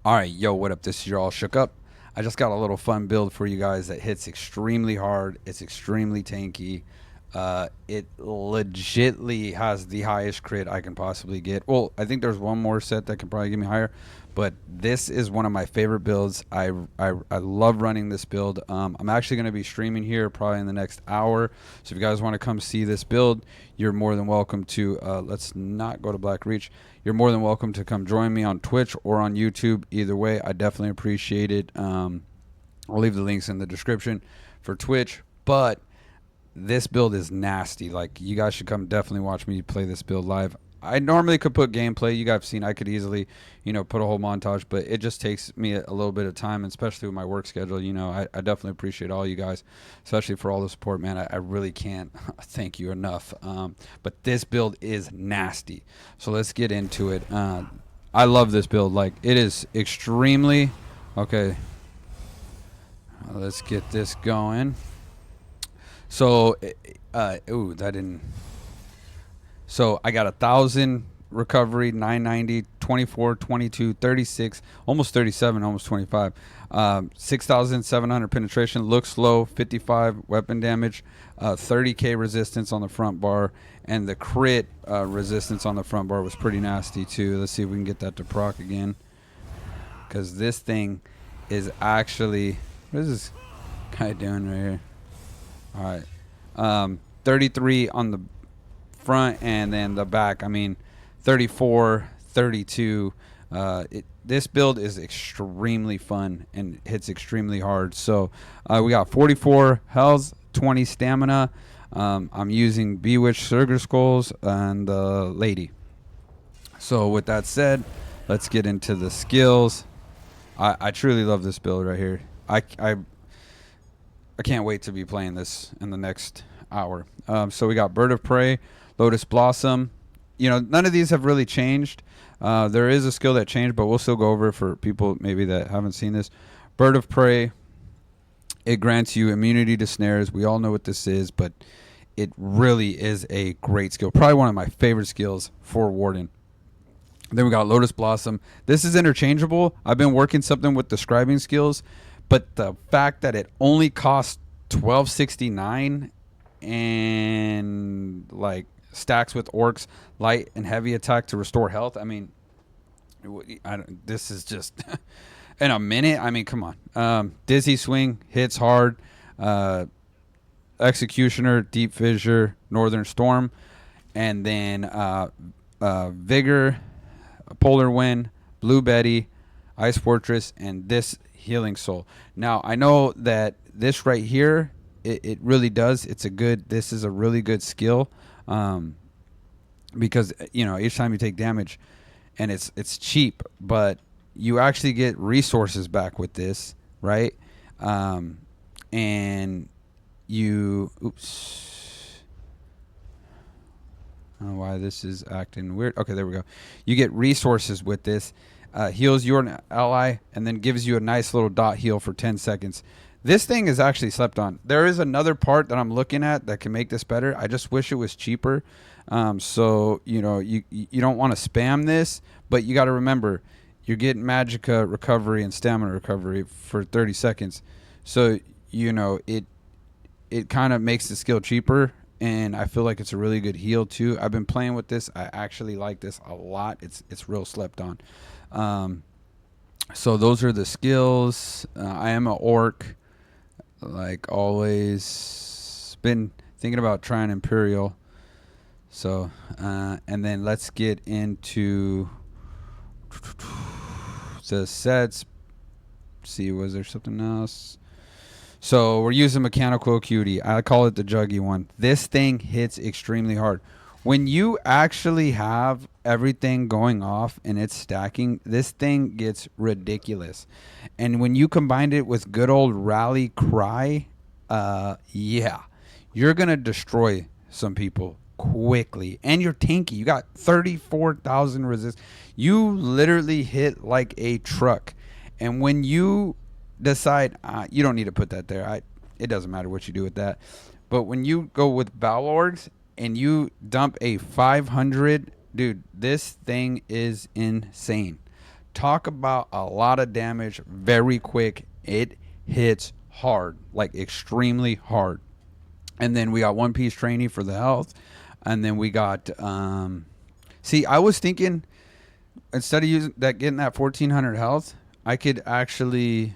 All right, yo, what up? This is your all shook up. I just got a little fun build for you guys that hits extremely hard. It's extremely tanky. It legitly has the highest crit I can possibly get. Well, I think there's one more set that can probably get me higher, but this is one of my favorite builds. I love running this build. I'm actually going to be streaming here probably in the next hour. So if you guys want to come see this build, you're more than welcome to. Let's not go to Black Reach. You're more than welcome to come join me on Twitch or on YouTube. Either way, I definitely appreciate it. I'll leave the links in the description for Twitch, but this build is nasty. Like, you guys should come definitely watch me play this build live. I normally could put gameplay. You guys have seen I could easily, put a whole montage, but it just takes me a little bit of time, and especially with my work schedule. I definitely appreciate all you guys, especially for all the support, man. I really can't thank you enough. But this build is nasty. So let's get into it. I love this build. Like, it is extremely... Okay. Let's get this going. So, ooh, that didn't... So I got 1,000 recovery, 990, 24, 22, 36, almost 37, almost 25. 6,700 penetration, looks low, 55 weapon damage, 30k resistance on the front bar, and the crit resistance on the front bar was pretty nasty too. Let's see if we can get that to proc again, because this thing is actually... What is this guy doing right here? All right, 33 on the front, and then the back, 34, 32. This build is extremely fun and hits extremely hard. So we got 44 health, 20 stamina. I'm using Bewitched Surger Skulls and the Lady. So with that said, let's get into the skills. I truly love this build right here. I can't wait to be playing this in the next hour. So we got Bird of Prey, Lotus Blossom. None of these have really changed. There is a skill that changed, but we'll still go over it for people maybe that haven't seen this. Bird of Prey, it grants you immunity to snares. We all know what this is, but it really is a great skill. Probably one of my favorite skills for Warden. Then we got Lotus Blossom. This is interchangeable. I've been working something with describing skills, but the fact that it only costs 1269 and like stacks with orcs, light and heavy attack to restore health. This is just in a minute. Come on. Dizzy Swing hits hard. Executioner, Deep Fissure, Northern Storm, and then Vigor, Polar Wind, Blue Betty, Ice Fortress, and this Healing Soul. Now I know that this right here, it really does. This is a really good skill, because each time you take damage, and it's cheap, but you actually get resources back with this, right? And you, oops, I don't know why this is acting weird. Okay, there we go. You get resources with this. Heals your ally, and then gives you a nice little dot heal for 10 seconds. This thing is actually slept on. There is another part that I'm looking at that can make this better. I just wish it was cheaper. So, you don't want to spam this, but you got to remember, you're getting Magicka recovery and stamina recovery for 30 seconds. So, it kind of makes the skill cheaper, and I feel like it's a really good heal too. I've been playing with this. I actually like this a lot. It's real slept on. So those are the skills. I am an orc, like always. Been thinking about trying Imperial. So, and then let's get into the sets. See, was there something else? So we're using Mechanical Acuity. I call it the Juggy one. This thing hits extremely hard. When you actually have everything going off and it's stacking, this thing gets ridiculous. And when you combine it with good old Rally Cry, yeah, you're going to destroy some people quickly. And you're tanky. You got 34,000 resist. You literally hit like a truck. And when you decide, you don't need to put that there. It doesn't matter what you do with that. But when you go with Balorgs and you dump a 500, dude, this thing is insane. talk about a lot of damage very quick. It hits hard, like extremely hard. And then we got one piece trainee for the health. And then we got, see, I was thinking instead of using that, getting that 1400 health, I could actually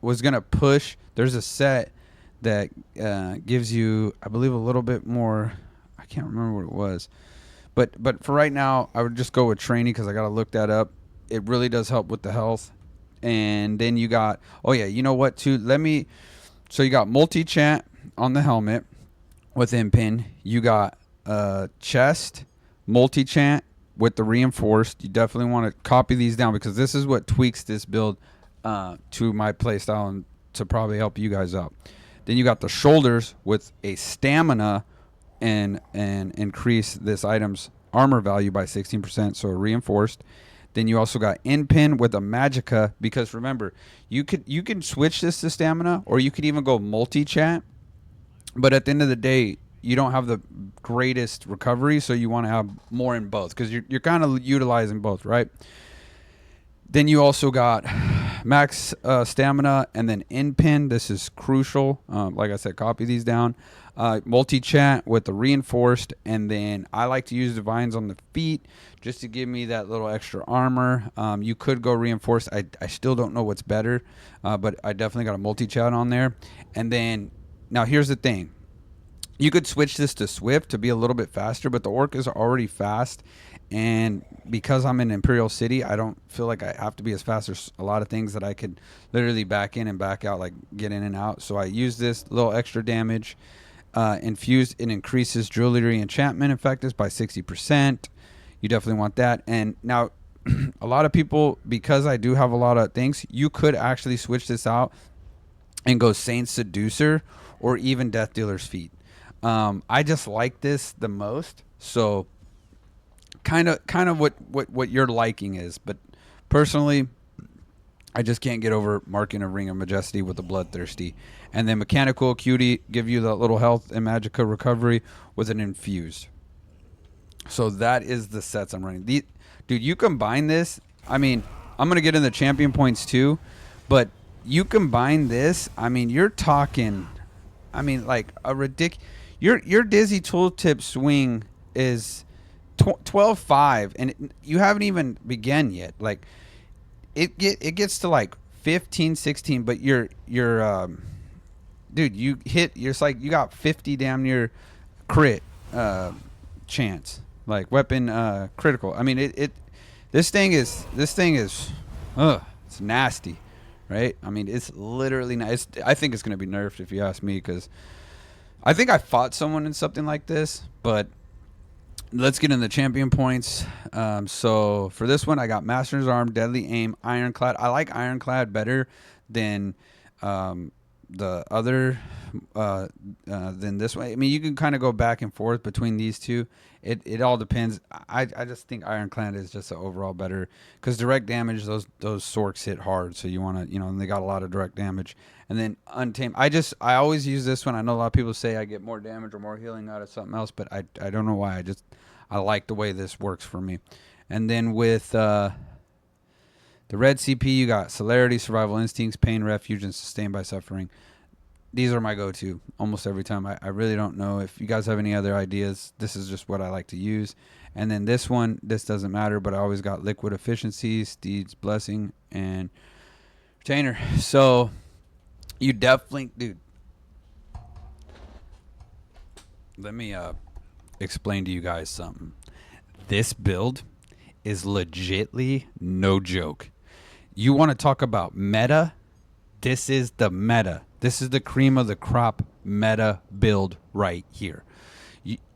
was going to push. There's a set that gives you, I believe, a little bit more. I can't remember what it was. But for right now, I would just go with trainee because I got to look that up. It really does help with the health. And then you got, oh yeah, you know what too? So you got multi-chant on the helmet with impin. You got chest, multi-chant with the reinforced. You definitely want to copy these down because this is what tweaks this build to my playstyle and to probably help you guys out. Then you got the shoulders with a stamina and increase this item's armor value by 16%, so reinforced. Then you also got in-pin with a magicka, because remember, you can switch this to stamina, or you could even go multi-chat. But at the end of the day, you don't have the greatest recovery, so you want to have more in both, because you're kind of utilizing both, right? Then you also got max stamina and then in-pin. This is crucial. Like I said, copy these down. Multi-chat with the reinforced, and then I like to use divines on the feet just to give me that little extra armor. You could go reinforced. I still don't know what's better, but I definitely got a multi-chat on there. And then now here's the thing. You could switch this to Swift to be a little bit faster, but the Orc is already fast. And because I'm in Imperial City, I don't feel like I have to be as fast. There's a lot of things that I could literally back in and back out, like get in and out. So I use this little extra damage. Infused, it increases jewelry enchantment effectiveness by 60%. You definitely want that. And now, a lot of people, because I do have a lot of things, you could actually switch this out and go Saint Seducer or even Death Dealer's Feet. I just like this the most. So kind of what your liking is. But personally, I just can't get over marking a Ring of Majesty with a Bloodthirsty. And then Mechanical Acuity give you that little health and Magicka recovery with an infused. So that is the sets I'm running. Dude, you combine this. I mean, I'm going to get in the champion points too. But you combine this. I mean, you're talking. I mean, like a ridiculous. Your Dizzy Tooltip swing is 12-5. And you haven't even begun yet. Like, it gets to like 15, 16. But you're dude, it's like you got 50 damn near crit chance, like weapon critical. I mean, this thing is it's nasty, right? I mean, it's literally nice. I think it's gonna be nerfed if you ask me, because I think I fought someone in something like this. But let's get in the champion points. So for this one, I got Master's Arm, Deadly Aim, Ironclad. I like Ironclad better than the other than this way. I mean, you can kind of go back and forth between these two. It all depends. I just think Ironclad is just overall better, because direct damage, those sorks hit hard, so you want to, and they got a lot of direct damage. And then Untamed, I always use this one. I know a lot of people say I get more damage or more healing out of something else, but I don't know why. I like the way this works for me. And then with the red CP, you got Celerity, Survival Instincts, Pain, Refuge, and Sustained by Suffering. These are my go-to almost every time. I really don't know if you guys have any other ideas. This is just what I like to use. And then this one, this doesn't matter, but I always got Liquid Efficiency, Steed's Blessing, and Retainer. So you definitely, dude, let me explain to you guys something. This build is legitly no joke. You want to talk about meta? This is the meta. This is the cream of the crop meta build right here.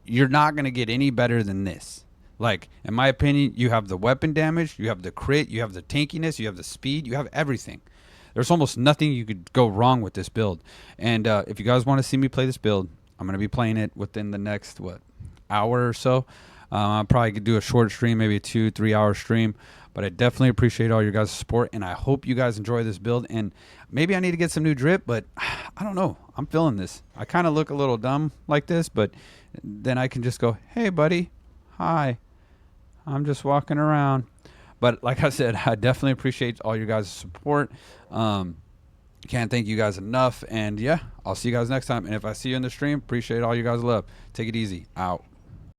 You're not going to get any better than this. Like, in my opinion, you have the weapon damage, you have the crit, you have the tankiness, you have the speed, you have everything. There's almost nothing you could go wrong with this build. And if you guys want to see me play this build, I'm going to be playing it within the next, hour or so. I probably could do a short stream, maybe a 2-3 hour stream. But I definitely appreciate all your guys' support, and I hope you guys enjoy this build. And maybe I need to get some new drip, but I don't know. I'm feeling this. I kind of look a little dumb like this, but then I can just go, hey, buddy, hi. I'm just walking around. But like I said, I definitely appreciate all you guys' support. Can't thank you guys enough. And yeah, I'll see you guys next time. And if I see you in the stream, appreciate all you guys' love. Take it easy. Out.